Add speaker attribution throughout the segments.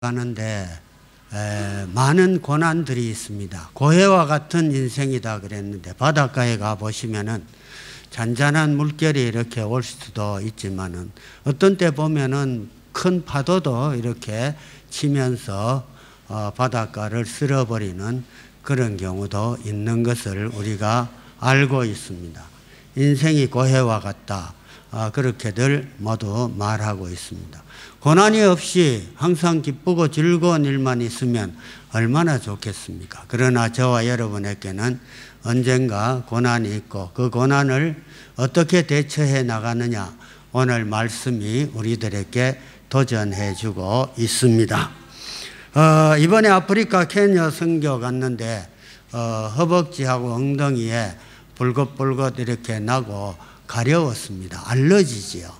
Speaker 1: 가는데 많은 고난들이 있습니다. 고해와 같은 인생이다 그랬는데 바닷가에 가 보시면은 잔잔한 물결이 이렇게 올 수도 있지만은 어떤 때 보면은 큰 파도도 이렇게 치면서 바닷가를 쓸어버리는 그런 경우도 있는 것을 우리가 알고 있습니다. 인생이 고해와 같다. 그렇게들 모두 말하고 있습니다. 고난이 없이 항상 기쁘고 즐거운 일만 있으면 얼마나 좋겠습니까? 그러나 저와 여러분에게는 언젠가 고난이 있고 그 고난을 어떻게 대처해 나가느냐, 오늘 말씀이 우리들에게 도전해 주고 있습니다. 이번에 아프리카 케냐 선교 갔는데 허벅지하고 엉덩이에 불긋불긋 이렇게 나고 가려웠습니다. 알러지지요.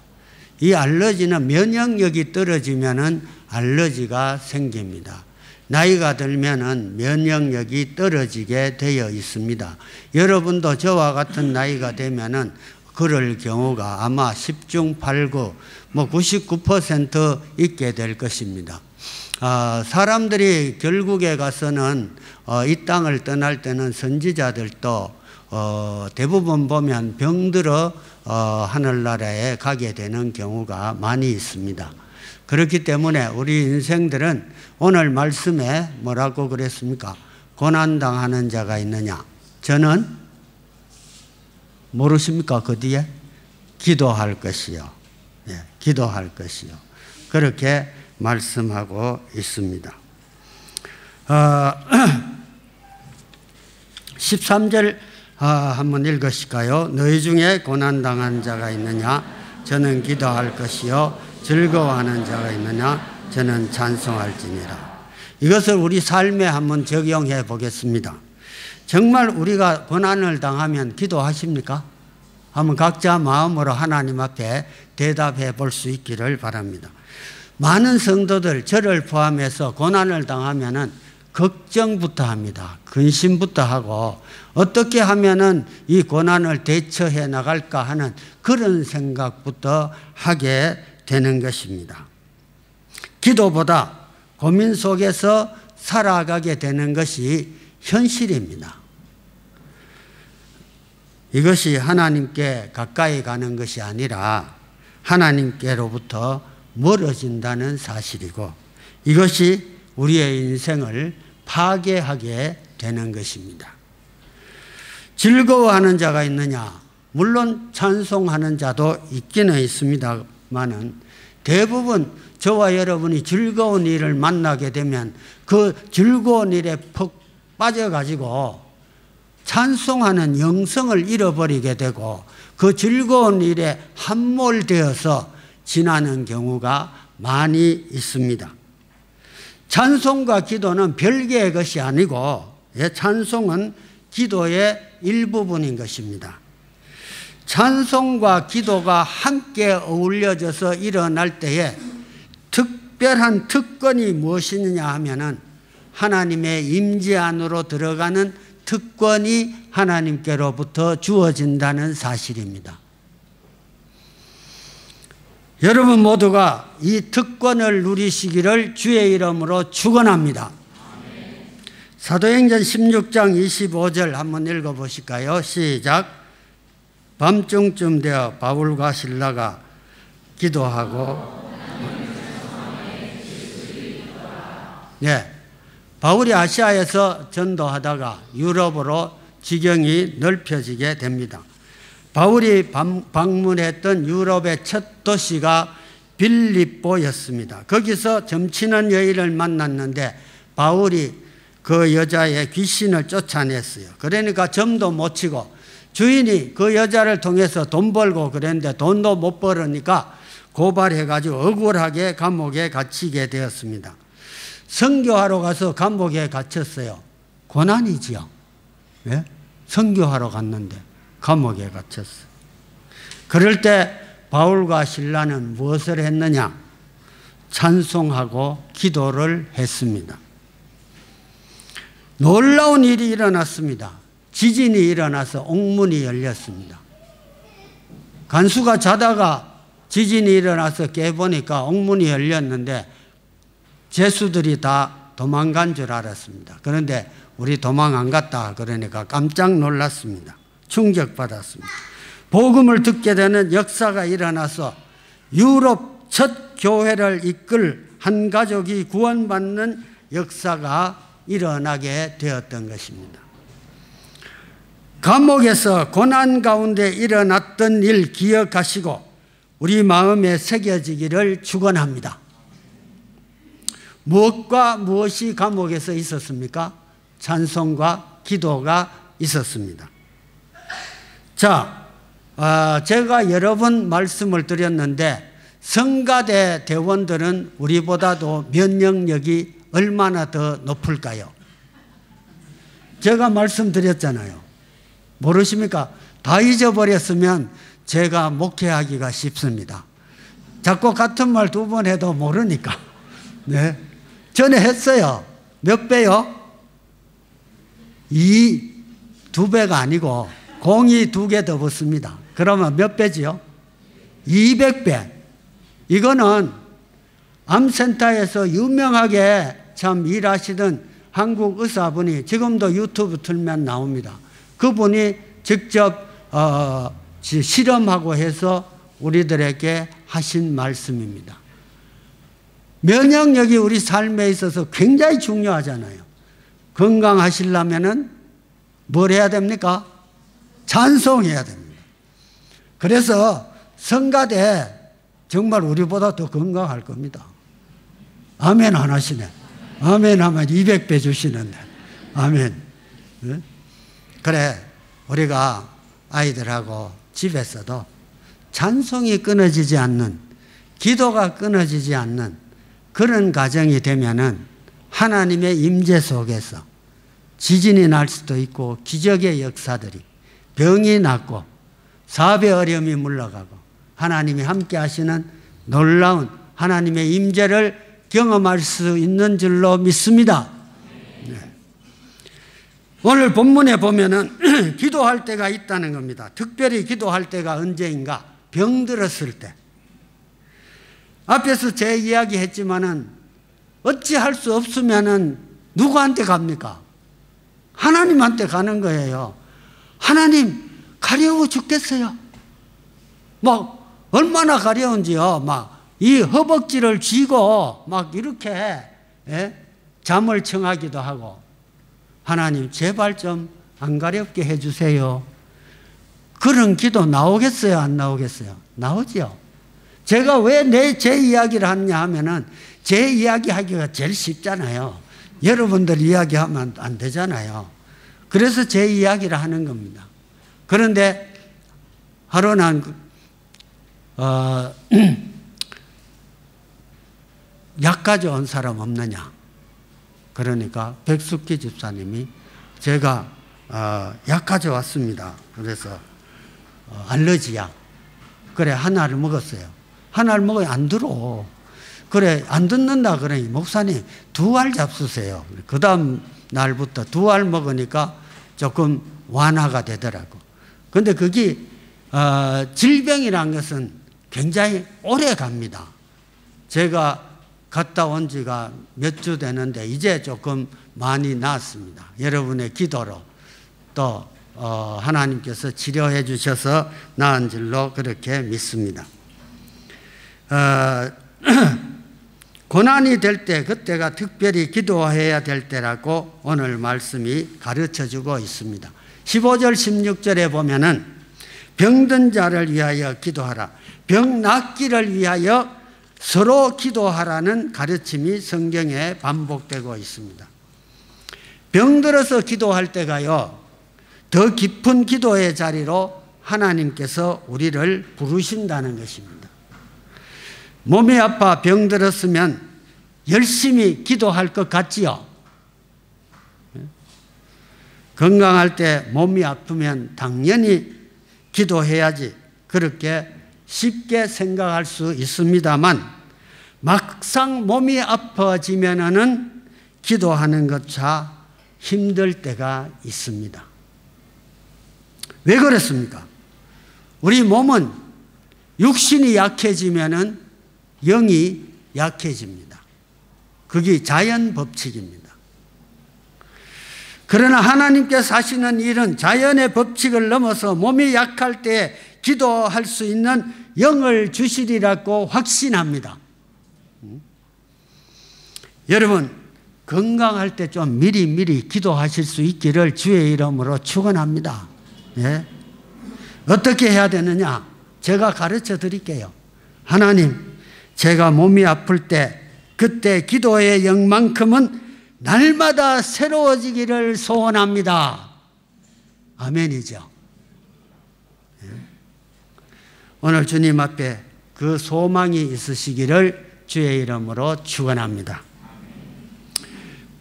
Speaker 1: 이 알러지는 면역력이 떨어지면은 알러지가 생깁니다. 나이가 들면은 면역력이 떨어지게 되어 있습니다. 여러분도 저와 같은 나이가 되면은 그럴 경우가 아마 10중 8구, 99% 있게 될 것입니다. 사람들이 결국에 가서는 이 땅을 떠날 때는 선지자들도 대부분 보면 병들어 하늘나라에 가게 되는 경우가 많이 있습니다. 그렇기 때문에 우리 인생들은 오늘 말씀에 뭐라고 그랬습니까? 고난당하는 자가 있느냐? 저는 모르십니까? 그 뒤에 기도할 것이요. 기도할 것이요. 그렇게 말씀하고 있습니다. 13절 한번 읽으실까요? 너희 중에 고난당한 자가 있느냐? 저는 기도할 것이요. 즐거워하는 자가 있느냐? 저는 찬송할지니라. 이것을 우리 삶에 한번 적용해 보겠습니다. 정말 우리가 고난을 당하면 기도하십니까? 한번 각자 마음으로 하나님 앞에 대답해 볼 수 있기를 바랍니다. 많은 성도들, 저를 포함해서 고난을 당하면은 걱정부터 합니다. 근심부터 하고 어떻게 하면은 이 고난을 대처해 나갈까 하는 그런 생각부터 하게 되는 것입니다. 기도보다 고민 속에서 살아가게 되는 것이 현실입니다. 이것이 하나님께 가까이 가는 것이 아니라 하나님께로부터 멀어진다는 사실이고 이것이 우리의 인생을 파괴하게 되는 것입니다. 즐거워하는 자가 있느냐? 물론 찬송하는 자도 있기는 있습니다만은 대부분 저와 여러분이 즐거운 일을 만나게 되면 그 즐거운 일에 푹 빠져가지고 찬송하는 영성을 잃어버리게 되고 그 즐거운 일에 함몰되어서 지나는 경우가 많이 있습니다. 찬송과 기도는 별개의 것이 아니고 찬송은 기도의 일부분인 것입니다. 찬송과 기도가 함께 어울려져서 일어날 때에 특별한 특권이 무엇이냐 하면은 하나님의 임재 안으로 들어가는 특권이 하나님께로부터 주어진다는 사실입니다. 여러분 모두가 이 특권을 누리시기를 주의 이름으로 축원합니다. 사도행전 16장 25절 한번 읽어보실까요? 시작. 밤중쯤 되어 바울과 실라가 기도하고 바울이 아시아에서 전도하다가 유럽으로 지경이 넓혀지게 됩니다. 바울이 방문했던 유럽의 첫 도시가 빌립보였습니다. 거기서 점치는 여인을 만났는데 바울이 그 여자의 귀신을 쫓아냈어요. 그러니까 점도 못 치고 주인이 그 여자를 통해서 돈 벌고 그랬는데 돈도 못 벌으니까 고발해가지고 억울하게 감옥에 갇히게 되었습니다. 선교하러 가서 감옥에 갇혔어요. 고난이지요. 선교하러 갔는데 감옥에 갇혔어요. 그럴 때 바울과 실라는 무엇을 했느냐? 찬송하고 기도를 했습니다. 놀라운 일이 일어났습니다. 지진이 일어나서 옥문이 열렸습니다. 간수가 자다가 지진이 일어나서 깨보니까 옥문이 열렸는데 죄수들이 다 도망간 줄 알았습니다. 그런데 우리 도망 안 갔다 그러니까 깜짝 놀랐습니다. 충격받았습니다. 복음을 듣게 되는 역사가 일어나서 유럽 첫 교회를 이끌 한 가족이 구원받는 역사가 일어나게 되었던 것입니다. 감옥에서 고난 가운데 일어났던 일 기억하시고 우리 마음에 새겨지기를 축원합니다. 무엇과 무엇이 감옥에서 있었습니까? 찬송과 기도가 있었습니다. 자, 제가 여러 번 말씀을 드렸는데 성가대 대원들은 우리보다도 면역력이 얼마나 더 높을까요? 제가 말씀드렸잖아요. 모르십니까? 다 잊어버렸으면 제가 목회하기가 쉽습니다. 자꾸 같은 말 두 번 해도 모르니까. 네. 전에 했어요. 몇 배요? 2배가 아니고 공이 2개 더 붙습니다. 그러면 몇 배지요? 200배. 이거는 암센터에서 유명하게 참 일하시던 한국 의사분이 지금도 유튜브 틀면 나옵니다. 그분이 직접 실험하고 해서 우리들에게 하신 말씀입니다. 면역력이 우리 삶에 있어서 굉장히 중요하잖아요. 건강하시려면은 뭘 해야 됩니까? 찬송해야 됩니다. 그래서 성가대 정말 우리보다 더 건강할 겁니다. 아멘 안 하시네. 아멘 하면 200배 주시는데. 아멘. 네? 그래, 우리가 아이들하고 집에서도 찬송이 끊어지지 않는, 기도가 끊어지지 않는 그런 가정이 되면은 하나님의 임재 속에서 지진이 날 수도 있고 기적의 역사들이, 병이 낫고 사배 어려움이 물러가고 하나님이 함께 하시는 놀라운 하나님의 임재를 경험할 수 있는 줄로 믿습니다. 네. 오늘 본문에 보면은 기도할 때가 있다는 겁니다. 특별히 기도할 때가 언제인가? 병들었을 때. 앞에서 제 이야기 했지만은 어찌할 수 없으면은 누구한테 갑니까? 하나님한테 가는 거예요. 하나님, 가려워 죽겠어요. 막 얼마나 가려운지요. 막 이 허벅지를 쥐고 막 이렇게 잠을 청하기도 하고, 하나님 제발 좀 안 가렵게 해주세요. 그런 기도 나오겠어요? 안 나오겠어요? 나오죠. 제가 왜 제 이야기를 하냐 하면은 제 이야기하기가 제일 쉽잖아요. 여러분들 이야기하면 안 되잖아요. 그래서 제 이야기를 하는 겁니다. 그런데 하루는 약 가져온 사람 없느냐? 그러니까 백숙기 집사님이 제가 약 가져왔습니다. 그래서 알러지 약. 그래, 하나를 먹었어요. 하나를 먹어야 안 들어. 그래, 안 듣는다 그러니 목사님 2알 잡수세요. 그 다음 날부터 2알 먹으니까 조금 완화가 되더라고. 근데 그게 질병이란 것은 굉장히 오래 갑니다. 제가 갔다 온 지가 몇 주 되는데 이제 조금 많이 나았습니다. 여러분의 기도로 또 하나님께서 치료해 주셔서 나은 줄로 그렇게 믿습니다. 고난이 될 때, 그때가 특별히 기도해야 될 때라고 오늘 말씀이 가르쳐주고 있습니다. 15절 16절에 보면은 병든 자를 위하여 기도하라, 병 낫기를 위하여 서로 기도하라는 가르침이 성경에 반복되고 있습니다. 병들어서 기도할 때가요, 더 깊은 기도의 자리로 하나님께서 우리를 부르신다는 것입니다. 몸이 아파 병들었으면 열심히 기도할 것 같지요? 건강할 때 몸이 아프면 당연히 기도해야지, 그렇게 쉽게 생각할 수 있습니다만 막상 몸이 아파지면은 기도하는 것조차 힘들 때가 있습니다. 왜 그렇습니까? 우리 몸은 육신이 약해지면은 영이 약해집니다. 그게 자연 법칙입니다. 그러나 하나님께서 하시는 일은 자연의 법칙을 넘어서 몸이 약할 때 기도할 수 있는 영을 주시리라고 확신합니다. 여러분, 건강할 때 좀 미리 기도하실 수 있기를 주의 이름으로 축원합니다. 예? 어떻게 해야 되느냐? 제가 가르쳐 드릴게요. 하나님, 제가 몸이 아플 때 그때 기도의 영만큼은 날마다 새로워지기를 소원합니다. 아멘이죠. 예? 오늘 주님 앞에 그 소망이 있으시기를 주의 이름으로 축원합니다.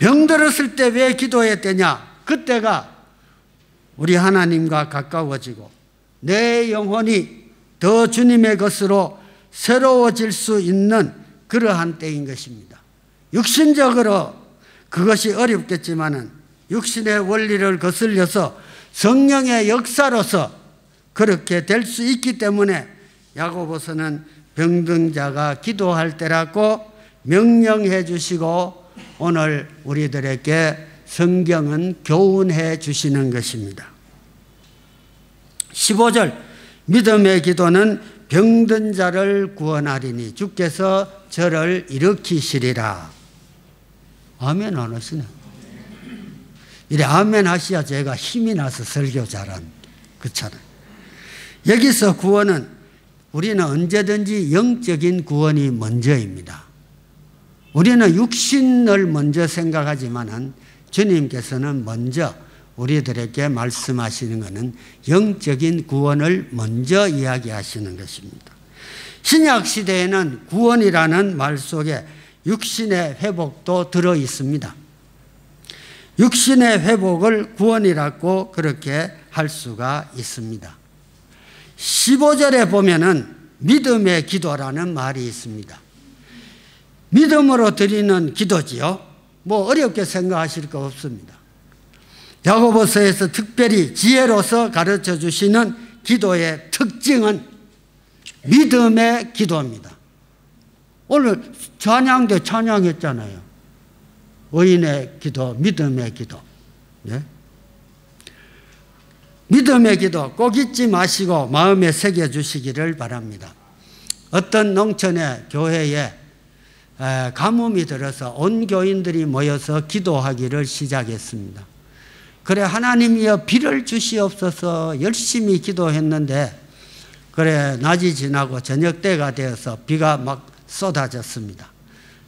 Speaker 1: 병들었을 때 왜 기도했더냐? 그때가 우리 하나님과 가까워지고 내 영혼이 더 주님의 것으로 새로워질 수 있는 그러한 때인 것입니다. 육신적으로 그것이 어렵겠지만은 육신의 원리를 거슬려서 성령의 역사로서 그렇게 될 수 있기 때문에 야고보서는 병든 자가 기도할 때라고 명령해 주시고 오늘 우리들에게 성경은 교훈해 주시는 것입니다. 15절, 믿음의 기도는 병든 자를 구원하리니 주께서 저를 일으키시리라. 아멘 안 하시네. 이래 아멘 하셔야 제가 힘이 나서 설교 잘한 그렇잖아요. 여기서 구원은 우리는 언제든지 영적인 구원이 먼저입니다. 우리는 육신을 먼저 생각하지만은 주님께서는 먼저 우리들에게 말씀하시는 것은 영적인 구원을 먼저 이야기하시는 것입니다. 신약 시대에는 구원이라는 말 속에 육신의 회복도 들어 있습니다. 육신의 회복을 구원이라고 그렇게 할 수가 있습니다. 15절에 보면은 믿음의 기도라는 말이 있습니다. 믿음으로 드리는 기도지요. 뭐 어렵게 생각하실 거 없습니다. 야고보서에서 특별히 지혜로서 가르쳐 주시는 기도의 특징은 믿음의 기도입니다. 오늘 찬양대 찬양했잖아요. 의인의 기도, 믿음의 기도. 네? 믿음의 기도 꼭 잊지 마시고 마음에 새겨 주시기를 바랍니다. 어떤 농촌의 교회에 가뭄이 들어서 온 교인들이 모여서 기도하기를 시작했습니다. 그래 하나님이여 비를 주시옵소서 열심히 기도했는데 그래 낮이 지나고 저녁 때가 되어서 비가 막 쏟아졌습니다.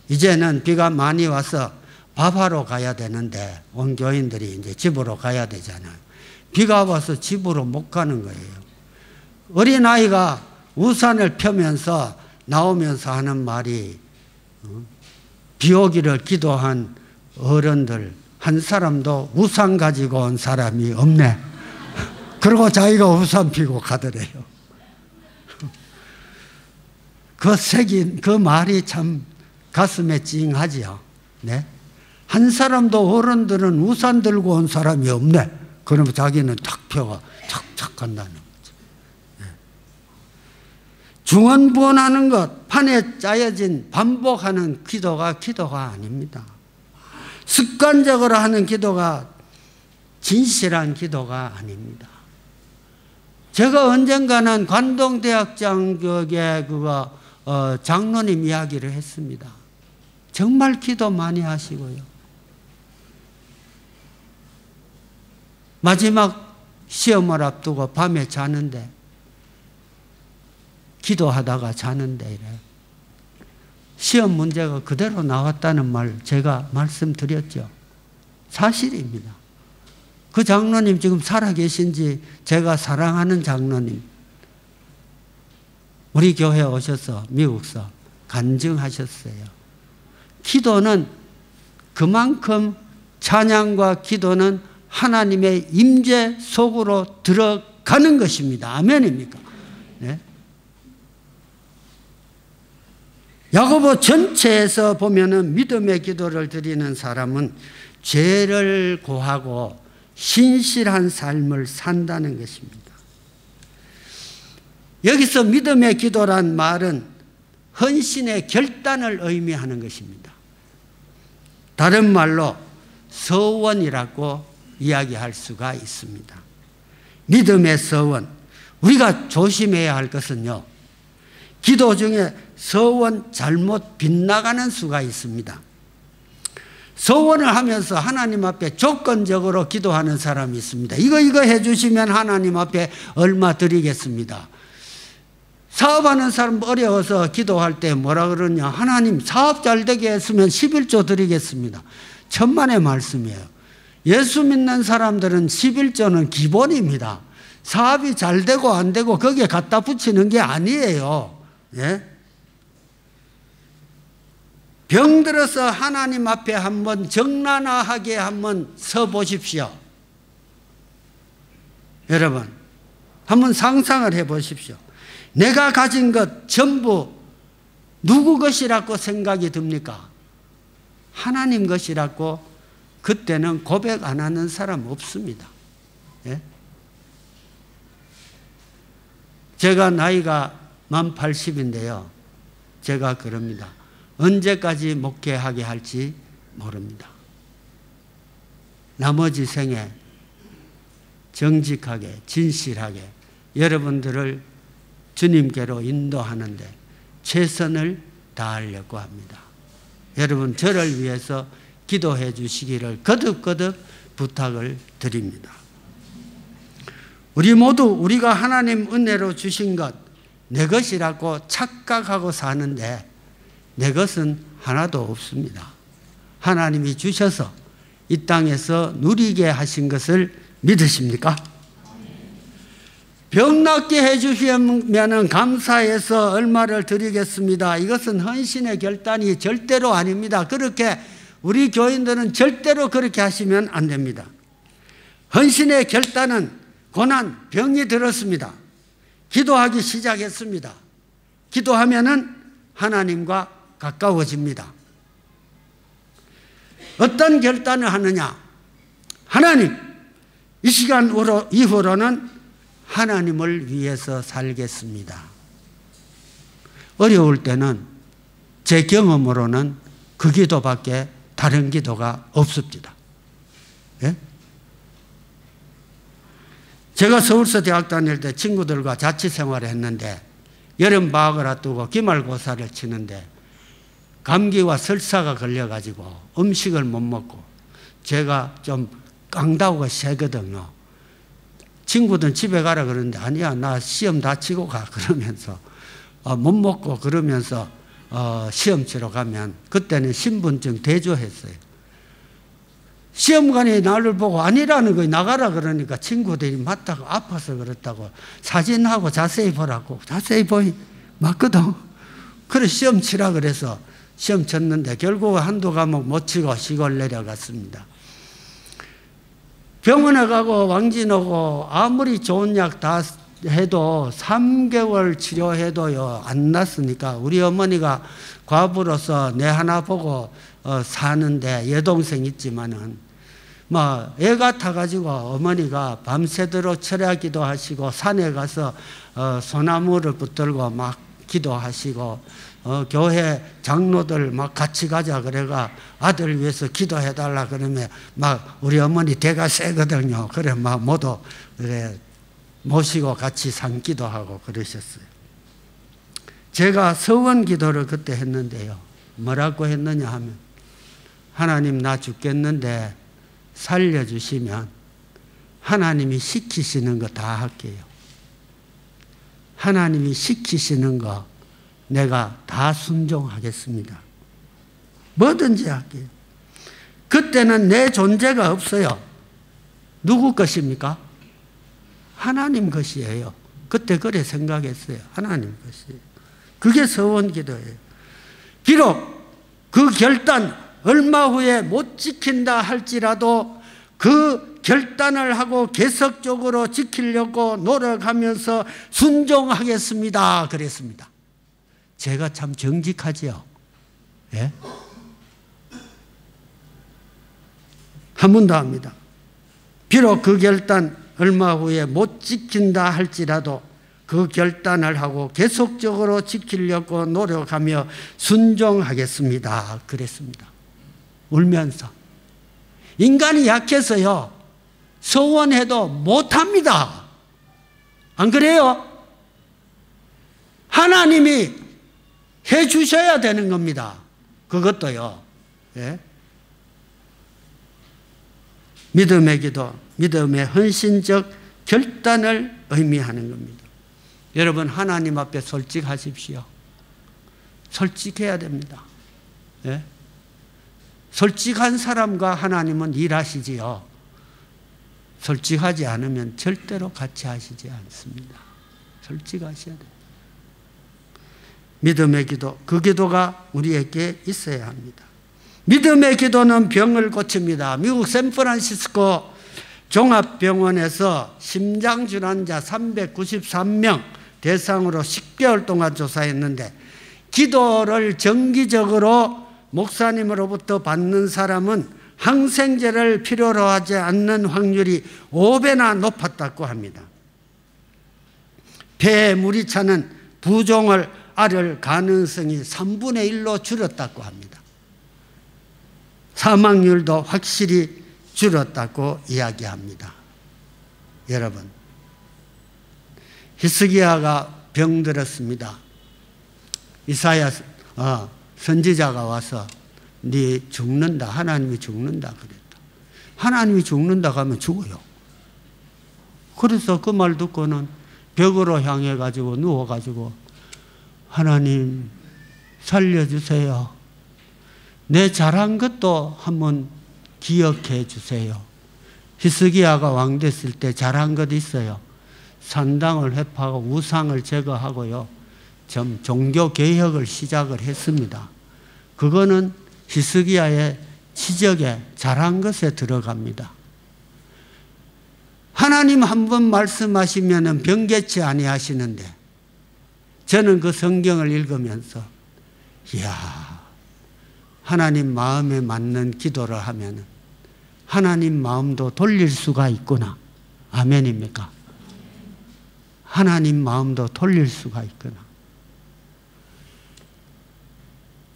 Speaker 1: 이제는 비가 많이 와서 밥하러 가야 되는데 온 교인들이 이제 집으로 가야 되잖아요. 비가 와서 집으로 못 가는 거예요. 어린아이가 우산을 펴면서 나오면서 하는 말이 비 오기를 기도한 어른들 한 사람도 우산 가지고 온 사람이 없네. 그리고 자기가 우산 피고 가더래요. 그 새긴 그 말이 참 가슴에 찡하지요. 네? 한 사람도 어른들은 우산 들고 온 사람이 없네. 그러면 자기는 탁 펴가 착착 간다는 거죠. 네. 중언부언하는 것, 판에 짜여진 반복하는 기도가 아닙니다. 습관적으로 하는 기도가 진실한 기도가 아닙니다. 제가 언젠가는 관동대학장교계 장로님 이야기를 했습니다. 정말 기도 많이 하시고요. 마지막 시험을 앞두고 밤에 자는데 기도하다가 자는데 이래. 시험 문제가 그대로 나왔다는 말 제가 말씀드렸죠. 사실입니다. 그 장로님 지금 살아계신지 제가 사랑하는 장로님 우리 교회에 오셔서 미국서 간증하셨어요. 기도는 그만큼 찬양과 기도는 하나님의 임재 속으로 들어가는 것입니다. 아멘입니까? 네? 야고보 전체에서 보면은 믿음의 기도를 드리는 사람은 죄를 고하고 신실한 삶을 산다는 것입니다. 여기서 믿음의 기도란 말은 헌신의 결단을 의미하는 것입니다. 다른 말로 서원이라고 이야기할 수가 있습니다. 믿음의 서원. 우리가 조심해야 할 것은요, 기도 중에 서원 잘못 빗나가는 수가 있습니다. 서원을 하면서 하나님 앞에 조건적으로 기도하는 사람이 있습니다. 이거 해주시면 하나님 앞에 얼마 드리겠습니다. 사업하는 사람 어려워서 기도할 때 뭐라 그러냐, 하나님 사업 잘 되게 했으면 11조 드리겠습니다. 천만의 말씀이에요. 예수 믿는 사람들은 11조는 기본입니다. 사업이 잘 되고 안 되고 거기에 갖다 붙이는 게 아니에요. 예? 병들어서 하나님 앞에 한번 정난하게 한번 서 보십시오. 여러분, 한번 상상을 해 보십시오. 내가 가진 것 전부 누구 것이라고 생각이 듭니까? 하나님 것이라고 그때는 고백 안 하는 사람 없습니다. 예? 제가 나이가 만 80인데요. 제가 그럽니다. 언제까지 목회하게 할지 모릅니다. 나머지 생에 정직하게 진실하게 여러분들을 주님께로 인도하는데 최선을 다하려고 합니다. 여러분 저를 위해서 기도해 주시기를 거듭거듭 부탁을 드립니다. 우리 모두 우리가 하나님 은혜로 주신 것 내 것이라고 착각하고 사는데 내 것은 하나도 없습니다. 하나님이 주셔서 이 땅에서 누리게 하신 것을 믿으십니까? 병 낫게 해주시면 감사해서 얼마를 드리겠습니다. 이것은 헌신의 결단이 절대로 아닙니다. 그렇게 우리 교인들은 절대로 그렇게 하시면 안 됩니다. 헌신의 결단은 고난, 병이 들었습니다. 기도하기 시작했습니다. 기도하면은 하나님과 가까워집니다. 어떤 결단을 하느냐? 하나님, 이 시간 이후로는 하나님을 위해서 살겠습니다. 어려울 때는 제 경험으로는 그 기도밖에 다른 기도가 없습니다. 예? 제가 서울서 대학 다닐 때 친구들과 자취생활을 했는데 여름방학을 앞두고 기말고사를 치는데 감기와 설사가 걸려가지고 음식을 못 먹고 제가 좀 깡다우가 세거든요. 친구들은 집에 가라 그러는데 아니야 나 시험 다 치고 가 그러면서 못 먹고 그러면서 시험 치러 가면 그때는 신분증 대조했어요. 시험관이 나를 보고 아니라는 거예요. 나가라 그러니까 친구들이 맞다고 아파서 그렇다고 사진하고 자세히 보라고 자세히 보이 맞거든. 그래 시험 치라 그래서 시험 쳤는데 결국 한두 과목 못 치고 시골 내려갔습니다. 병원에 가고 왕진 오고 아무리 좋은 약 다 해도 3개월 치료해도요 안 낫으니까 우리 어머니가 과부로서 내 하나 보고 사는데 여동생 있지만은 뭐 애 같아가지고 어머니가 밤새도록 철야 기도하시고 산에 가서 소나무를 붙들고 막 기도하시고 교회 장로들 막 같이 가자 그래가 아들 위해서 기도해달라 그러면 막 우리 어머니 대가 세거든요. 그래 막 모두 그래 모시고 같이 산 기도하고 그러셨어요. 제가 서원 기도를 그때 했는데요. 뭐라고 했느냐 하면 하나님 나 죽겠는데 살려주시면 하나님이 시키시는 거 다 할게요. 하나님이 시키시는 거 내가 다 순종하겠습니다. 뭐든지 할게요. 그때는 내 존재가 없어요. 누구 것입니까? 하나님 것이에요. 그때 그래 생각했어요. 하나님 것이에요. 그게 서원 기도예요. 비록 그 결단 얼마 후에 못 지킨다 할지라도 그 결단을 하고 계속적으로 지키려고 노력하면서 순종하겠습니다. 그랬습니다. 제가 참 정직하지요. 예? 한 번 더 합니다. 비록 그 결단 얼마 후에 못 지킨다 할지라도 그 결단을 하고 계속적으로 지키려고 노력하며 순종하겠습니다. 그랬습니다. 울면서. 인간이 약해서요, 소원해도 못합니다. 안 그래요? 하나님이 해 주셔야 되는 겁니다. 그것도요. 예? 믿음의 기도, 믿음의 헌신적 결단을 의미하는 겁니다. 여러분, 하나님 앞에 솔직하십시오. 솔직해야 됩니다. 예? 솔직한 사람과 하나님은 일하시지요. 솔직하지 않으면 절대로 같이 하시지 않습니다. 솔직하셔야 돼요. 믿음의 기도, 그 기도가 우리에게 있어야 합니다. 믿음의 기도는 병을 고칩니다. 미국 샌프란시스코 종합병원에서 심장질환자 393명 대상으로 10개월 동안 조사했는데, 기도를 정기적으로 목사님으로부터 받는 사람은 항생제를 필요로 하지 않는 확률이 5배나 높았다고 합니다. 폐에 물이 차는 부종을 앓을 가능성이 3분의 1로 줄었다고 합니다. 사망률도 확실히 줄었다고 이야기합니다. 여러분, 히스기야가 병들었습니다. 이사야 선지자가 와서 네 죽는다, 하나님이 죽는다 그랬다. 하나님이 죽는다 하면 죽어요. 그래서 그 말 듣고는 벽으로 향해 가지고 누워 가지고, 하나님 살려주세요. 내 잘한 것도 한번 기억해 주세요. 히스기야가 왕 됐을 때 잘한 것 있어요. 산당을 회파하고 우상을 제거하고요, 좀 종교 개혁을 시작을 했습니다. 그거는 히스기야의 지적에 잘한 것에 들어갑니다. 하나님 한 번 말씀하시면 변개치 아니하시는데, 저는 그 성경을 읽으면서 이야, 하나님 마음에 맞는 기도를 하면 하나님 마음도 돌릴 수가 있구나. 아멘입니까? 하나님 마음도 돌릴 수가 있구나.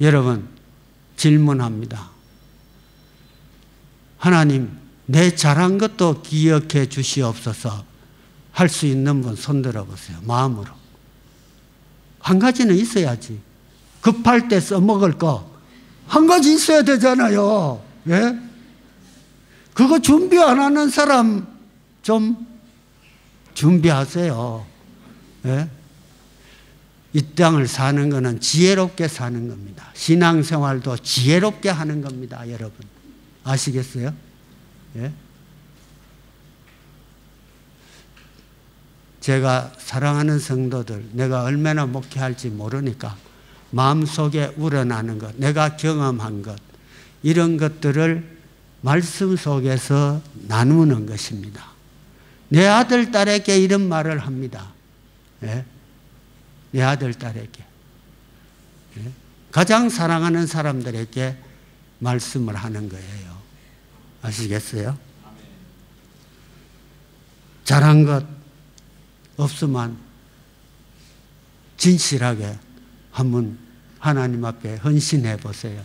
Speaker 1: 여러분, 질문합니다. 하나님, 내 잘한 것도 기억해 주시옵소서. 할 수 있는 분 손들어 보세요. 마음으로. 한 가지는 있어야지. 급할 때 써먹을 거 한 가지 있어야 되잖아요. 예? 그거 준비 안 하는 사람 좀 준비하세요. 예? 이 땅을 사는 것은 지혜롭게 사는 겁니다. 신앙생활도 지혜롭게 하는 겁니다. 여러분, 아시겠어요? 예? 제가 사랑하는 성도들, 내가 얼마나 목회할지 모르니까 마음속에 우러나는 것, 내가 경험한 것, 이런 것들을 말씀 속에서 나누는 것입니다. 내 아들, 딸에게 이런 말을 합니다. 예? 내 아들, 딸에게. 예? 가장 사랑하는 사람들에게 말씀을 하는 거예요. 아시겠어요? 잘한 것 없으면 진실하게 한번 하나님 앞에 헌신해 보세요.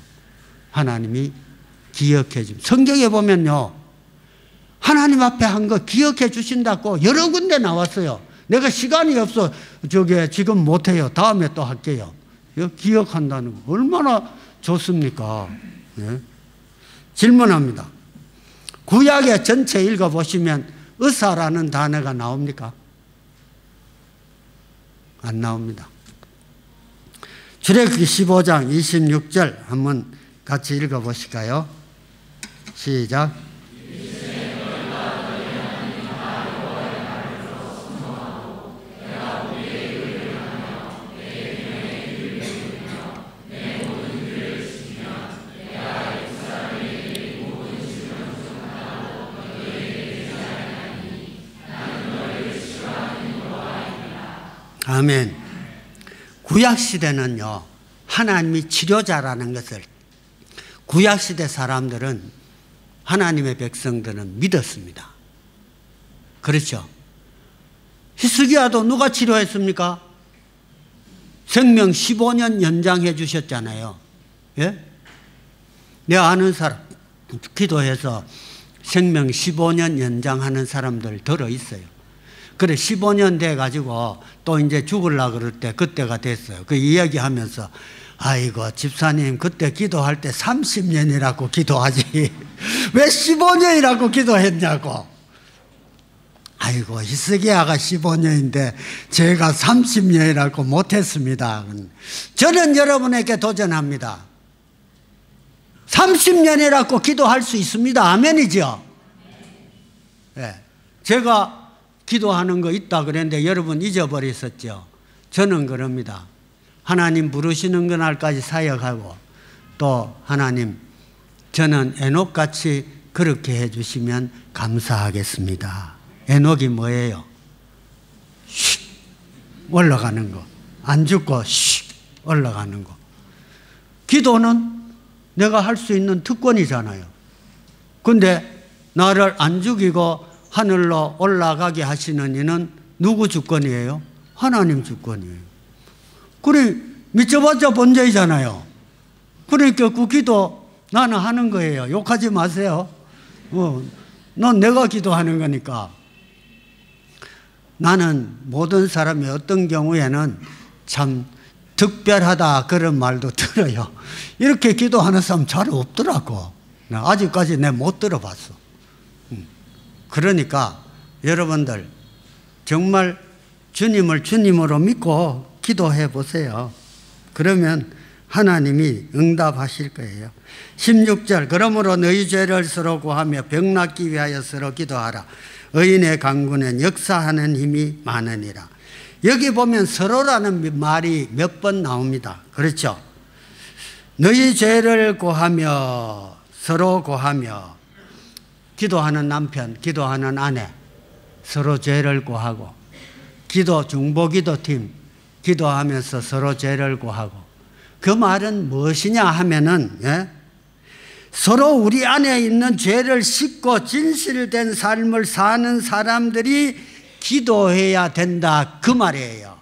Speaker 1: 하나님이 기억해 줍니다. 성경에 보면요, 하나님 앞에 한 거 기억해 주신다고 여러 군데 나왔어요. 내가 시간이 없어 저게 지금 못해요. 다음에 또 할게요. 기억한다는 거 얼마나 좋습니까? 네? 질문합니다. 구약의 전체 읽어보시면 의사라는 단어가 나옵니까? 안 나옵니다. 출애굽기 15장 26절 한번 같이 읽어보실까요? 시작. 아멘. 구약시대는요, 하나님이 치료자라는 것을 구약시대 사람들은, 하나님의 백성들은 믿었습니다. 그렇죠? 히스기야도 누가 치료했습니까? 생명 15년 연장해 주셨잖아요. 예? 내 아는 사람 기도해서 생명 15년 연장하는 사람들 들어 있어요. 그래 15년 돼 가지고 또 이제 죽으려고 그럴 때 그때가 됐어요. 그 이야기하면서 아이고 집사님 그때 기도할 때 30년이라고 기도하지 왜 15년이라고 기도했냐고. 아이고 히스기야가 15년인데 제가 30년이라고 못했습니다. 저는 여러분에게 도전합니다. 30년이라고 기도할 수 있습니다. 아멘이죠? 네. 제가 기도하는 거 있다 그랬는데 여러분 잊어버렸었죠? 저는 그럽니다. 하나님 부르시는 그날까지 사역하고 또 하나님 저는 에녹같이 그렇게 해주시면 감사하겠습니다. 에녹이 뭐예요? 슉 올라가는 거. 안 죽고 슉 올라가는 거. 기도는 내가 할 수 있는 특권이잖아요. 근데 나를 안 죽이고 하늘로 올라가게 하시는 이는 누구 주권이에요? 하나님 주권이에요. 그래 미쳐봤자 번제이잖아요. 그러니까 그 기도 나는 하는 거예요. 욕하지 마세요. 넌 내가 기도하는 거니까. 나는 모든 사람이 어떤 경우에는 참 특별하다 그런 말도 들어요. 이렇게 기도하는 사람 잘 없더라고. 아직까지 내가 못 들어봤어. 그러니까 여러분들 정말 주님을 주님으로 믿고 기도해 보세요. 그러면 하나님이 응답하실 거예요. 16절 그러므로 너희 죄를 서로 구하며 병 낫기 위하여 서로 기도하라. 의인의 강구는 역사하는 힘이 많으니라. 여기 보면 서로라는 말이 몇 번 나옵니다. 그렇죠? 너희 죄를 구하며 서로 구하며 기도하는 남편, 기도하는 아내 서로 죄를 구하고 기도 중보기도팀 기도하면서 서로 죄를 구하고 그 말은 무엇이냐 하면은 서로 우리 안에 있는 죄를 씻고 진실된 삶을 사는 사람들이 기도해야 된다 그 말이에요.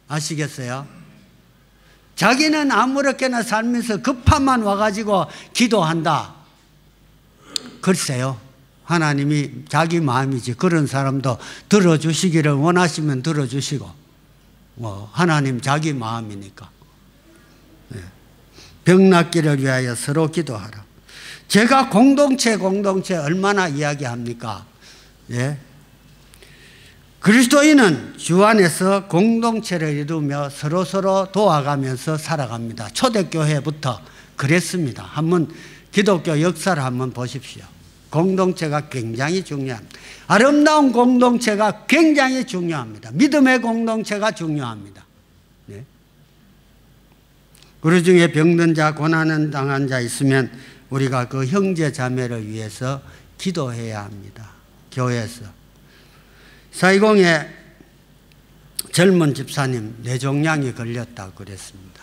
Speaker 1: 아시겠어요? 자기는 아무렇게나 살면서 급함만 와가지고 기도한다. 글쎄요. 하나님이 자기 마음이지 그런 사람도 들어주시기를 원하시면 들어주시고 하나님 자기 마음이니까. 병 낫기를 위하여 서로 기도하라. 제가 공동체 얼마나 이야기합니까? 예? 그리스도인은 주 안에서 공동체를 이루며 서로 도와가면서 살아갑니다. 초대교회부터 그랬습니다. 한번 기독교 역사를 한번 보십시오. 공동체가 굉장히 중요합니다. 아름다운 공동체가 굉장히 중요합니다. 믿음의 공동체가 중요합니다. 네. 우리 중에 병든 자, 고난을 당한 자 있으면 우리가 그 형제 자매를 위해서 기도해야 합니다. 교회에서. 사이공에 젊은 집사님 뇌종양이 걸렸다고 그랬습니다.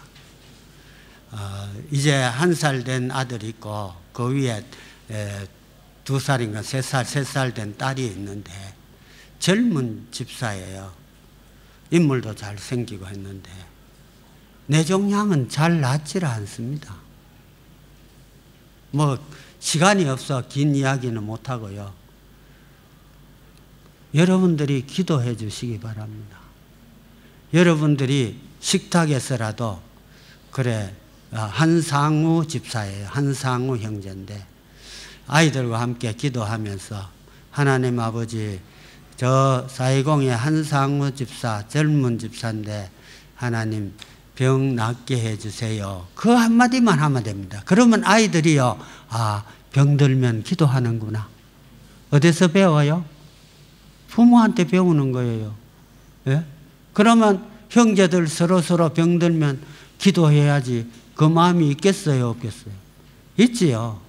Speaker 1: 이제 1살 된 아들이 있고 그 위에 2살인가 3살 된 딸이 있는데 젊은 집사예요. 인물도 잘생기고 했는데 뇌종양은 잘 낫질 않습니다. 뭐 시간이 없어 긴 이야기는 못하고요. 여러분들이 기도해 주시기 바랍니다. 여러분들이 식탁에서라도 그래 한상우 집사예요. 한상우 형제인데 아이들과 함께 기도하면서 하나님 아버지 저 사이공의 한상우 집사 젊은 집사인데 하나님 병 낫게 해주세요. 그 한마디만 하면 됩니다. 그러면 아이들이요 병들면 기도하는구나. 어디서 배워요? 부모한테 배우는 거예요. 예? 그러면 형제들 서로 병들면 기도해야지 그 마음이 있겠어요? 없겠어요? 있지요.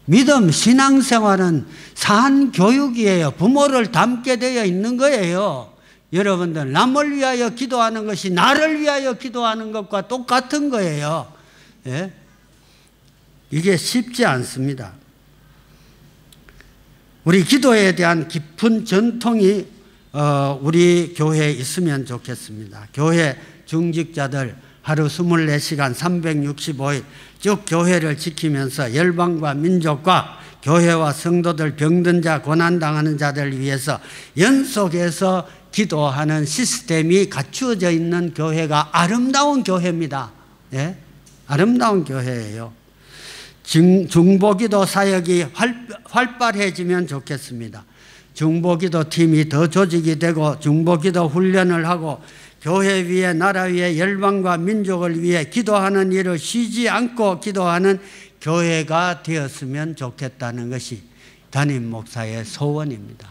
Speaker 1: 믿음, 신앙생활은 산교육이에요. 부모를 닮게 되어 있는 거예요. 여러분들 남을 위하여 기도하는 것이 나를 위하여 기도하는 것과 똑같은 거예요. 예? 이게 쉽지 않습니다. 우리 기도에 대한 깊은 전통이 우리 교회에 있으면 좋겠습니다. 교회 중직자들 하루 24시간 365일 쭉 교회를 지키면서 열방과 민족과 교회와 성도들, 병든 자, 고난당하는 자들을 위해서 연속해서 기도하는 시스템이 갖추어져 있는 교회가 아름다운 교회입니다. 예? 아름다운 교회예요. 중보기도 사역이 활발해지면 좋겠습니다. 중보기도 팀이 더 조직이 되고 중보기도 훈련을 하고 교회 위에 나라 위에 열방과 민족을 위해 기도하는 일을 쉬지 않고 기도하는 교회가 되었으면 좋겠다는 것이 담임 목사의 소원입니다.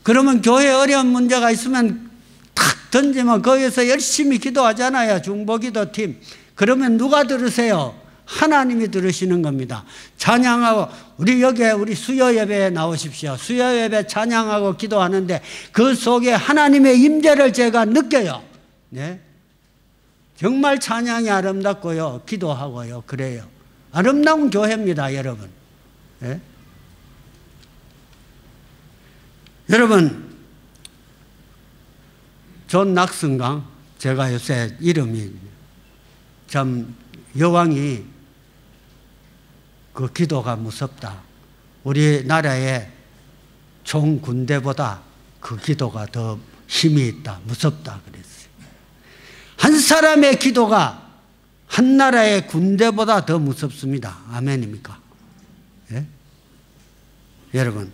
Speaker 1: 그러면 교회에 어려운 문제가 있으면 탁 던지면 거기서 열심히 기도하잖아요. 중보기도 팀. 그러면 누가 들으세요? 하나님이 들으시는 겁니다. 찬양하고 우리 수요 예배에 나오십시오. 수요 예배 찬양하고 기도하는데 그 속에 하나님의 임재를 제가 느껴요. 네? 정말 찬양이 아름답고요. 기도하고요. 그래요. 아름다운 교회입니다, 여러분. 네? 여러분, 존 낙슨강, 제가 요새 이름이 참 여왕이 그 기도가 무섭다. 우리나라의 총 군대보다 그 기도가 더 힘이 있다. 무섭다 그랬어요. 한 사람의 기도가 한 나라의 군대보다 더 무섭습니다. 아멘입니까? 예? 여러분,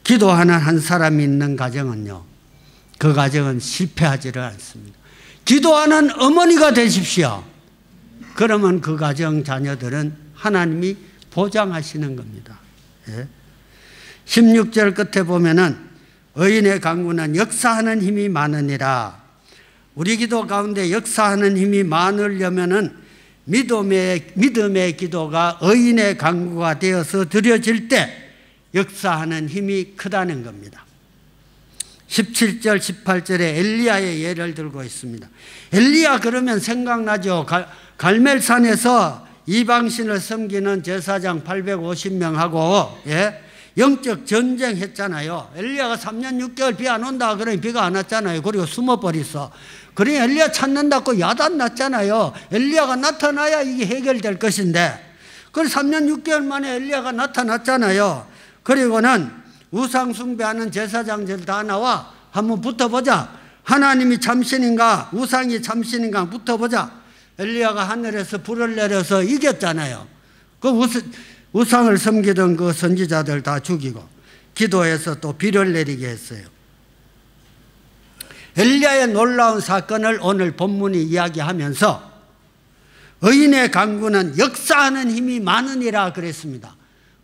Speaker 1: 기도하는 한 사람이 있는 가정은요, 그 가정은 실패하지를 않습니다. 기도하는 어머니가 되십시오. 그러면 그 가정 자녀들은 하나님이 보장하시는 겁니다. 예? 16절 끝에 보면은 의인의 강구는 역사하는 힘이 많으니라. 우리 기도 가운데 역사하는 힘이 많으려면은 믿음의 기도가 의인의 강구가 되어서 드려질 때 역사하는 힘이 크다는 겁니다. 17절 18절에 엘리야의 예를 들고 있습니다. 엘리야 그러면 생각나죠. 갈멜산에서 이방신을 섬기는 제사장 850명하고 예? 영적 전쟁했잖아요. 엘리야가 3년 6개월 비 안 온다 그러니 비가 안 왔잖아요. 그리고 숨어버렸어. 그러니 엘리야 찾는다고 야단 났잖아요. 엘리야가 나타나야 이게 해결될 것인데 그래서 3년 6개월 만에 엘리야가 나타났잖아요. 그리고는 우상 숭배하는 제사장들 다 나와 한번 붙어보자. 하나님이 참신인가 우상이 참신인가 붙어보자. 엘리야가 하늘에서 불을 내려서 이겼잖아요. 그 우상을 섬기던 그 선지자들 다 죽이고 기도해서 또 비를 내리게 했어요. 엘리야의 놀라운 사건을 오늘 본문이 이야기하면서 의인의 강구는 역사하는 힘이 많으니라 그랬습니다.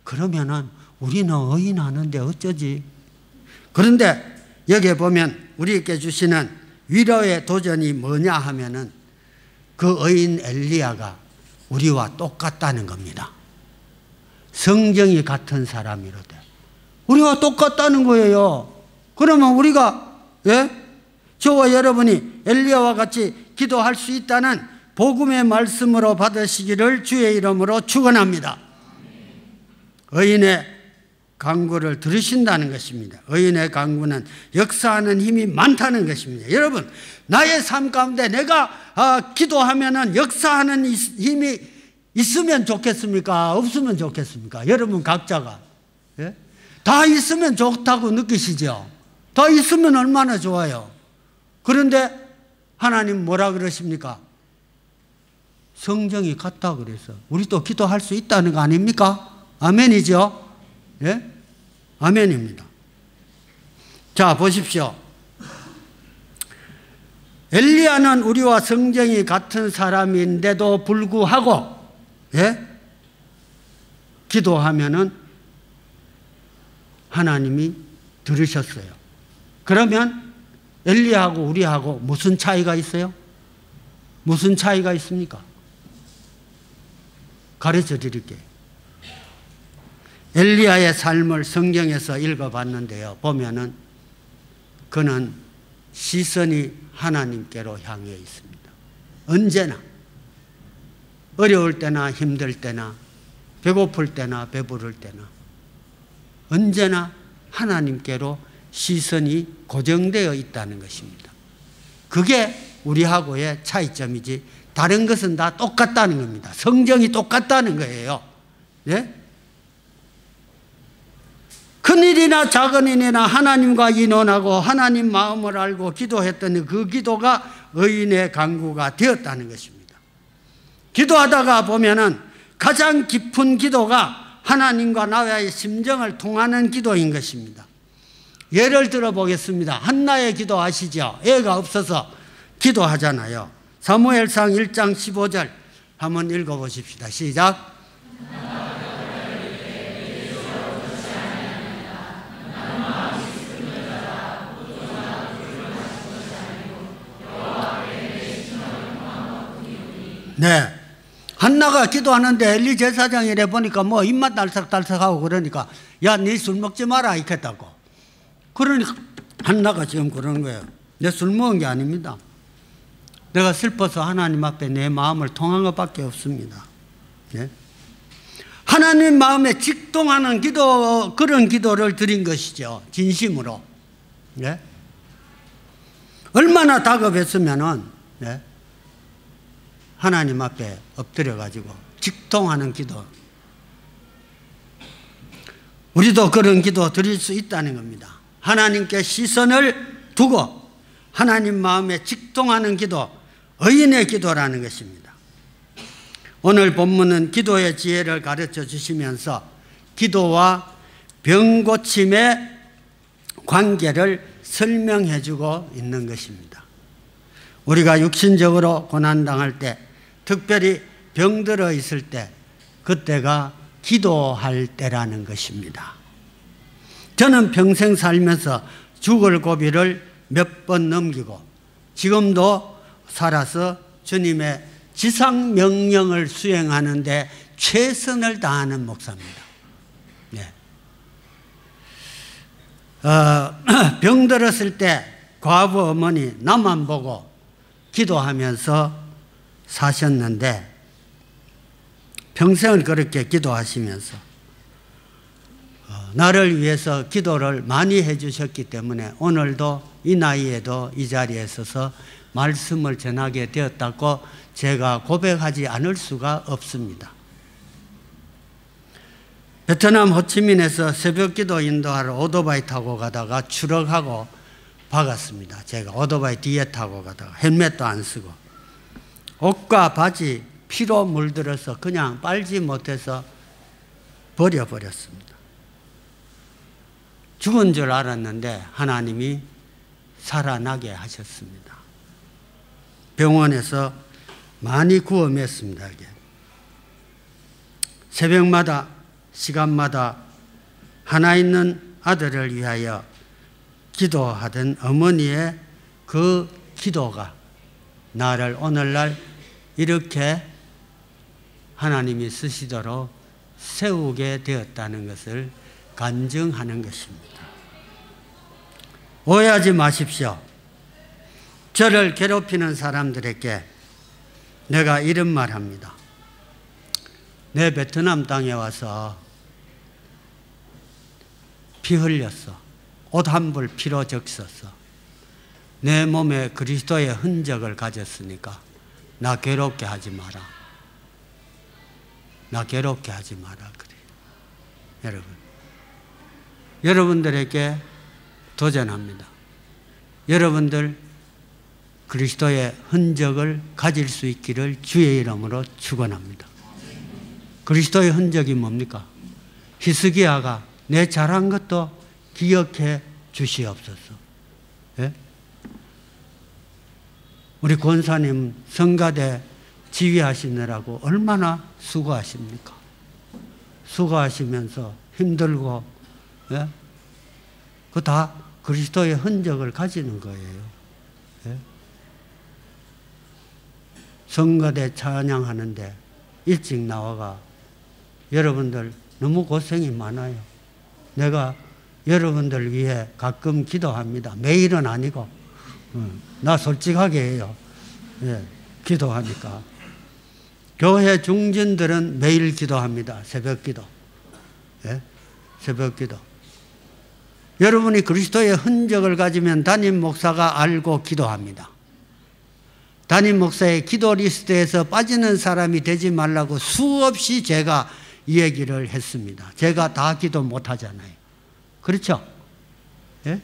Speaker 1: 그러면은 우리는 의인하는데 어쩌지? 그런데 여기에 보면 우리에게 주시는 위로의 도전이 뭐냐 하면은 그 의인 엘리야가 우리와 똑같다는 겁니다. 성정이 같은 사람이로되 우리와 똑같다는 거예요. 그러면 우리가 저와 여러분이 엘리야와 같이 기도할 수 있다는 복음의 말씀으로 받으시기를 주의 이름으로 축원합니다. 의인의 강구를 들으신다는 것입니다. 의인의 강구는 역사하는 힘이 많다는 것입니다. 여러분, 나의 삶 가운데 내가 기도하면은 역사하는 힘이 있으면 좋겠습니까? 없으면 좋겠습니까? 여러분 각자가 다 있으면 좋다고 느끼시죠? 다 있으면 얼마나 좋아요. 그런데 하나님 뭐라 그러십니까? 성정이 같다 그래서 우리도 기도할 수 있다는 거 아닙니까? 아멘이죠? 예? 아멘입니다. 자, 보십시오. 엘리야는 우리와 성정이 같은 사람인데도 불구하고 기도하면은 하나님이 들으셨어요. 그러면 엘리야하고 우리하고 무슨 차이가 있어요? 무슨 차이가 있습니까? 가르쳐 드릴게요. 엘리야의 삶을 성경에서 읽어봤는데요. 보면은 그는 시선이 하나님께로 향해 있습니다. 언제나 어려울 때나 힘들 때나 배고플 때나 배부를 때나 언제나 하나님께로 시선이 고정되어 있다는 것입니다. 그게 우리하고의 차이점이지 다른 것은 다 똑같다는 겁니다. 성경이 똑같다는 거예요. 예? 큰 일이나 작은 일이나 하나님과 의논하고 하나님 마음을 알고 기도했더니 그 기도가 의인의 간구가 되었다는 것입니다. 기도하다가 보면은 가장 깊은 기도가 하나님과 나와의 심정을 통하는 기도인 것입니다. 예를 들어 보겠습니다. 한나의 기도 아시죠? 애가 없어서 기도하잖아요. 사무엘상 1장 15절 한번 읽어보십시다. 시작. 네. 한나가 기도하는데 엘리 제사장이 이래 보니까 뭐 입맛 달싹달싹하고 그러니까 야, 네 술 먹지 마라 이랬다고. 그러니까 한나가 지금 그러는 거예요. 내 술 먹은 게 아닙니다. 내가 슬퍼서 하나님 앞에 내 마음을 통한 것밖에 없습니다. 네? 하나님 마음에 직동하는 기도, 그런 기도를 드린 것이죠. 진심으로. 네? 얼마나 다급했으면은, 네? 하나님 앞에 엎드려가지고 직통하는 기도. 우리도 그런 기도 드릴 수 있다는 겁니다. 하나님께 시선을 두고 하나님 마음에 직통하는 기도, 의인의 기도라는 것입니다. 오늘 본문은 기도의 지혜를 가르쳐 주시면서 기도와 병고침의 관계를 설명해 주고 있는 것입니다. 우리가 육신적으로 고난당할 때, 특별히 병들어 있을 때, 그때가 기도할 때라는 것입니다. 저는 평생 살면서 죽을 고비를 몇 번 넘기고 지금도 살아서 주님의 지상 명령을 수행하는데 최선을 다하는 목사입니다. 네. 병들었을 때 과부 어머니 나만 보고 기도하면서 사셨는데 평생을 그렇게 기도하시면서 나를 위해서 기도를 많이 해 주셨기 때문에 오늘도 이 나이에도 이 자리에 서서 말씀을 전하게 되었다고 제가 고백하지 않을 수가 없습니다. 베트남 호치민에서 새벽기도 인도하러 오토바이 타고 가다가 추락하고 박았습니다. 제가 오토바이 뒤에 타고 가다가 헬멧도 안 쓰고 옷과 바지 피로 물들어서 그냥 빨지 못해서 버려버렸습니다. 죽은 줄 알았는데 하나님이 살아나게 하셨습니다. 병원에서 많이 구원했습니다. 새벽마다 시간마다 하나 있는 아들을 위하여 기도하던 어머니의 그 기도가 나를 오늘날 이렇게 하나님이 쓰시도록 세우게 되었다는 것을 간증하는 것입니다. 오해하지 마십시오. 저를 괴롭히는 사람들에게 내가 이런 말 합니다. 내 베트남 땅에 와서 피 흘렸어. 옷 한 벌 피로 적셨어. 내 몸에 그리스도의 흔적을 가졌으니까 나 괴롭게 하지 마라. 나 괴롭게 하지 마라. 그래. 여러분들에게 도전합니다. 여러분들 그리스도의 흔적을 가질 수 있기를 주의 이름으로 축원합니다. 그리스도의 흔적이 뭡니까? 히스기야가 내 잘한 것도 기억해 주시옵소서. 예? 우리 권사님 성가대 지휘하시느라고 얼마나 수고하십니까? 수고하시면서 힘들고, 예? 그 다 그리스도의 흔적을 가지는 거예요. 예? 성가대 찬양하는데 일찍 나와가 여러분들 너무 고생이 많아요. 내가 여러분들 위해 가끔 기도합니다. 매일은 아니고 나 솔직하게 해요. 예, 기도하니까. 교회 중진들은 매일 기도합니다. 새벽기도. 예? 새벽기도. 여러분이 그리스도의 흔적을 가지면 담임 목사가 알고 기도합니다. 담임 목사의 기도 리스트에서 빠지는 사람이 되지 말라고 수없이 제가 이 얘기를 했습니다. 제가 다 기도 못 하잖아요. 그렇죠? 예?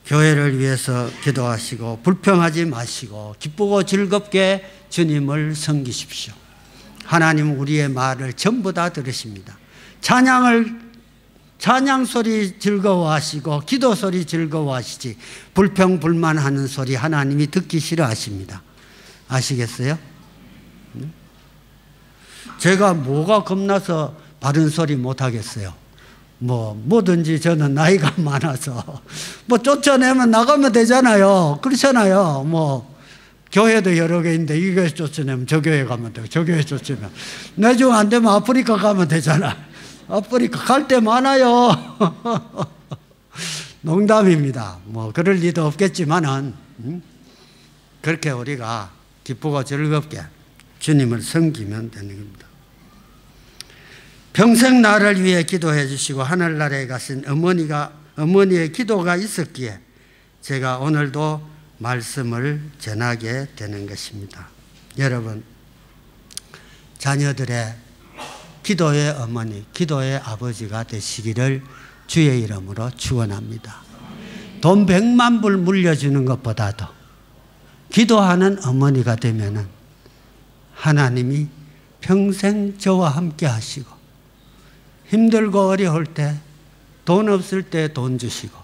Speaker 1: 교회를 위해서 기도하시고 불평하지 마시고 기쁘고 즐겁게 주님을 섬기십시오. 하나님 우리의 말을 전부 다 들으십니다. 찬양 소리 즐거워하시고 기도 소리 즐거워하시지 불평 불만하는 소리 하나님이 듣기 싫어하십니다. 아시겠어요? 제가 뭐가 겁나서 바른 소리 못 하겠어요? 뭐든지 저는 나이가 많아서 쫓아내면 나가면 되잖아요. 그렇잖아요. 교회도 여러 개인데 이 교회 쫓아내면 저 교회 가면 되고 저 교회 쫓아내면 내 중 안 되면 아프리카 가면 되잖아. 아프리카 갈 데 많아요. 농담입니다. 그럴 리도 없겠지만은 그렇게 우리가 기쁘고 즐겁게 주님을 섬기면 되는 겁니다. 평생 나를 위해 기도해 주시고 하늘나라에 가신 어머니의 기도가 있었기에 제가 오늘도 말씀을 전하게 되는 것입니다. 여러분, 자녀들의 기도의 어머니, 기도의 아버지가 되시기를 주의 이름으로 축원합니다. 돈 100만 불 물려주는 것보다도 기도하는 어머니가 되면은 하나님이 평생 저와 함께 하시고 힘들고 어려울 때 돈 없을 때 돈 주시고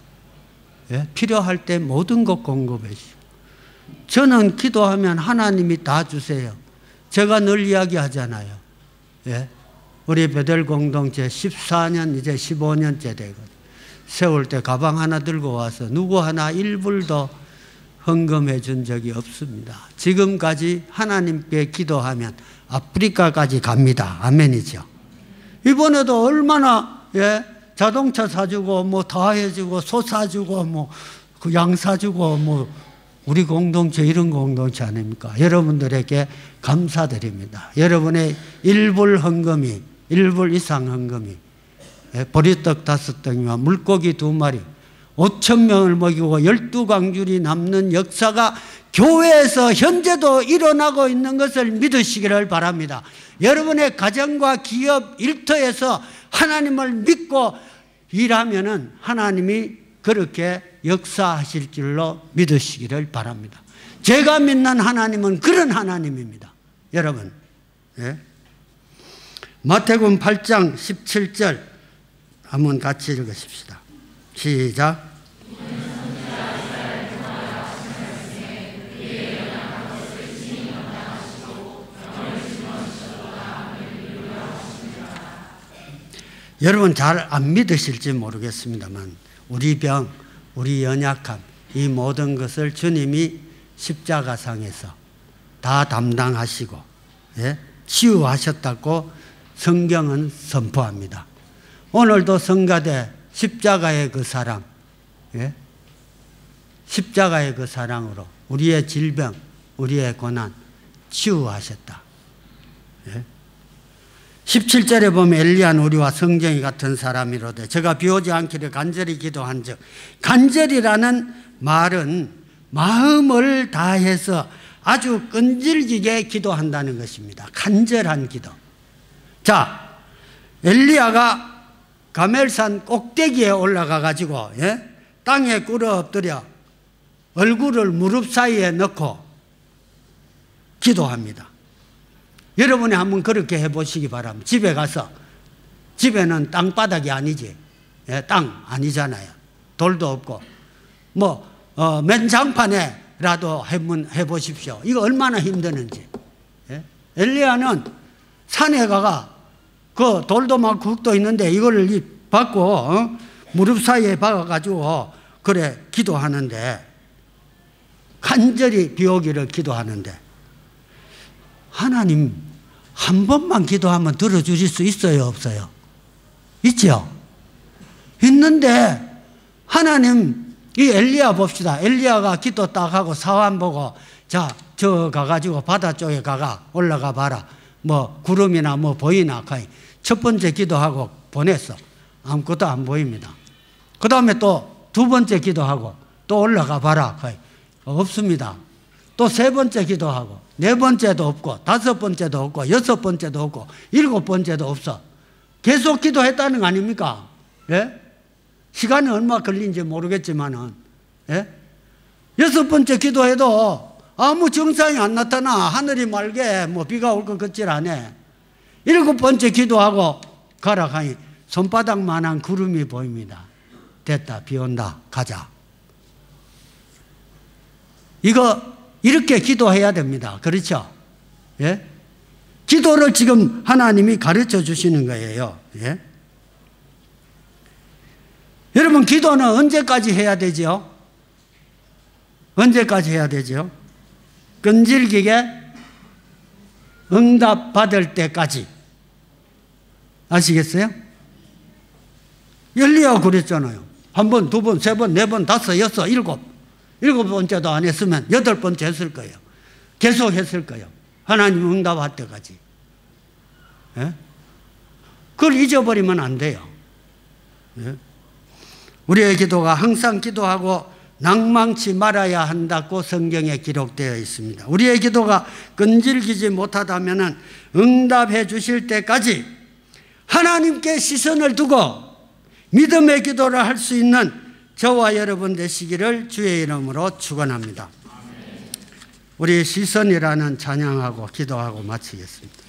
Speaker 1: 필요할 때 모든 것 공급해 주시고 저는 기도하면 하나님이 다 주세요. 제가 늘 이야기하잖아요. 우리 베델 공동체 14년 이제 15년째 되거든요. 세울 때 가방 하나 들고 와서 누구 하나 1불도 헌금해 준 적이 없습니다. 지금까지 하나님께 기도하면 아프리카까지 갑니다. 아멘이죠. 이번에도 얼마나 자동차 사주고 다 해주고 소 사주고 그 양 사주고 우리 공동체 이런 공동체 아닙니까? 여러분들에게 감사드립니다. 여러분의 1불 헌금이 1불 이상 헌금이 보리떡 5덩이와 물고기 2마리 5,000명을 먹이고 12광줄이 남는 역사가 교회에서 현재도 일어나고 있는 것을 믿으시기를 바랍니다. 여러분의 가정과 기업 일터에서 하나님을 믿고 일하면은 하나님이 그렇게 역사하실 줄로 믿으시기를 바랍니다. 제가 믿는 하나님은 그런 하나님입니다. 여러분, 마태복음 8장 17절 한번 같이 읽으십시다. 시작. 여러분 잘 안 믿으실지 모르겠습니다만 우리 병, 우리 연약함 이 모든 것을 주님이 십자가상에서 다 담당하시고 치유하셨다고 성경은 선포합니다. 오늘도 성가대 십자가의 그 사랑, 십자가의 그 사랑으로 우리의 질병, 우리의 고난 치유하셨다. 17절에 보면 엘리야는 우리와 성정이 같은 사람이로되 저가 비오지 않기를 간절히 기도한 즉, 간절이라는 말은 마음을 다해서 아주 끈질기게 기도한다는 것입니다. 간절한 기도. 자, 엘리야가 가멜산 꼭대기에 올라가 가지고 땅에 꿇어 엎드려 얼굴을 무릎 사이에 넣고 기도합니다. 여러분이 한번 그렇게 해보시기 바랍니다. 집에 가서, 집에는 땅바닥이 아니지, 땅 아니잖아요. 돌도 없고 맨장판에라도 해보십시오. 이거 얼마나 힘드는지. 엘리야는 산에 가가 그 돌도 막 굵도 있는데 이거를 받고 무릎 사이에 박아가지고 그래 기도하는데, 간절히 비 오기를 기도하는데 하나님 한 번만 기도하면 들어주실 수 있어요, 없어요? 있죠? 있는데 하나님, 이 엘리야 봅시다. 엘리야가 기도 딱 하고 사환 보고 자, 저 가가지고 바다 쪽에 가가 올라가 봐라. 구름이나 보이나. 첫 번째 기도하고 보냈어. 아무것도 안 보입니다. 그 다음에 또 두 번째 기도하고 또 올라가 봐라. 없습니다. 또 세 번째 기도하고 네 번째도 없고 다섯 번째도 없고 여섯 번째도 없고 일곱 번째도 없어. 계속 기도했다는 거 아닙니까? 예? 시간이 얼마 걸린지 모르겠지만은, 예? 여섯 번째 기도해도 아무 증상이 안 나타나. 하늘이 맑게 뭐 비가 올 것 같질 않아. 일곱 번째 기도하고 가라 하니 손바닥만한 구름이 보입니다. 됐다, 비 온다, 가자. 이거 이렇게 기도해야 됩니다. 그렇죠? 예? 기도를 지금 하나님이 가르쳐 주시는 거예요. 예? 여러분, 기도는 언제까지 해야 되죠? 언제까지 해야 되죠? 끈질기게 응답 받을 때까지. 아시겠어요? 엘리야가 그랬잖아요. 한 번, 두 번, 세 번, 네 번, 다섯, 여섯, 일곱 번째도 안 했으면 여덟 번째 했을 거예요. 계속 했을 거예요. 하나님 응답할 때까지. 예? 그걸 잊어버리면 안 돼요. 예? 우리의 기도가 항상 기도하고 낭망치 말아야 한다고 성경에 기록되어 있습니다. 우리의 기도가 끈질기지 못하다면 응답해 주실 때까지 하나님께 시선을 두고 믿음의 기도를 할 수 있는 저와 여러분 되시기를 주의 이름으로 축원합니다. 우리 시선이라는 찬양하고 기도하고 마치겠습니다.